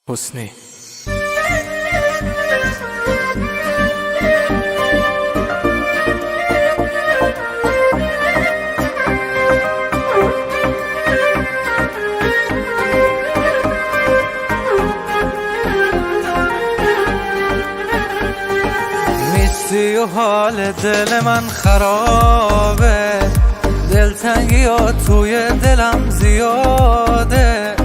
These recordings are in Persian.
حسنی. میستی و حال دل من خرابه، دلتنگی ها توی دلم زیاده.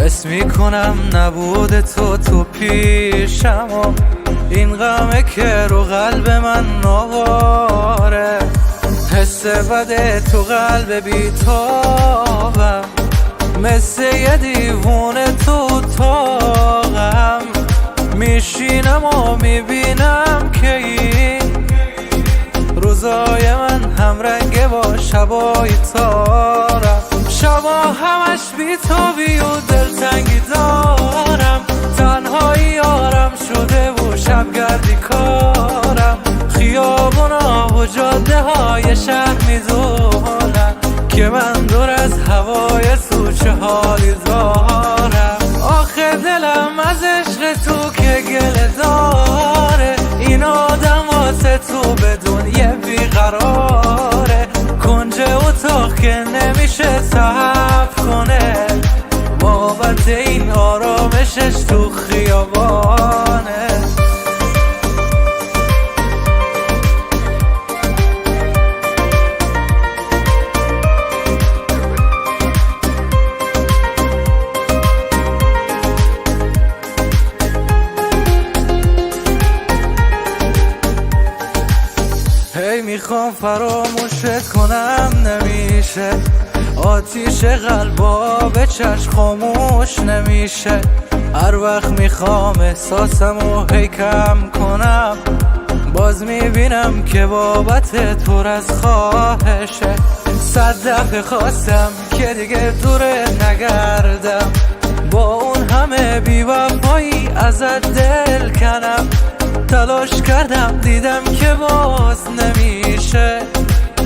حس میکنم نبود تو پیشم و این غمه که رو قلب من نواره. حس بده تو قلب بیتابم، مثل یه دیوونه تو تاقم. میشینم و میبینم که این روزای من همرنگه با شبای تارم. شبا همش بیتابی و دلتنگی دارم، تنهایی یارم شده و شبگردی کارم. خیابونا و جاده های شهر میدونن که من دور از هوای تو چه حالی دارم. آخه دلم از عشق تو که گله داره، این آدم واسه تو بدون یه بیقراره. کنج اتاق که نمیشه صبر کنه، بابت این آرامشش تو خیابانه. هی میخوام فراموشت کنم نمیشه، آتیش قلبا به چشم خاموش نمیشه. هر وقت میخوام احساسمو هی کم کنم، باز میبینم که بابت تو از خواهشه. 100 دفعه خواستم که دیگه دورت نگردم، با اون همه بی‌وفایی ازت دل کنم. تلاش کردم دیدم که باز نمیشه،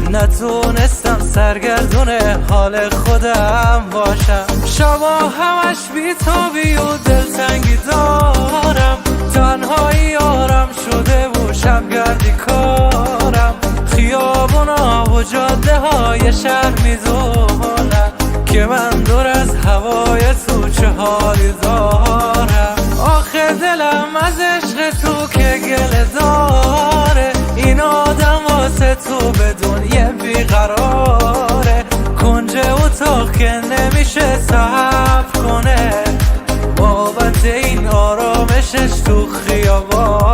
نتونستم سرگردون حال خودم باشم. شبا همش بیتابی و دلتنگی دارم، تنهایی یارم شده و شبگردی کارم. خیابونا و جاده های شهر میدونن که من دور از هوای تو چه حالی دارم. آخه دلم از عشق تو که گله داره، این آدم واسه تو بدون یه بیقراره. کنج اتاق که نمیشه صبر کنه، بابت این آرامشش تو خیابان.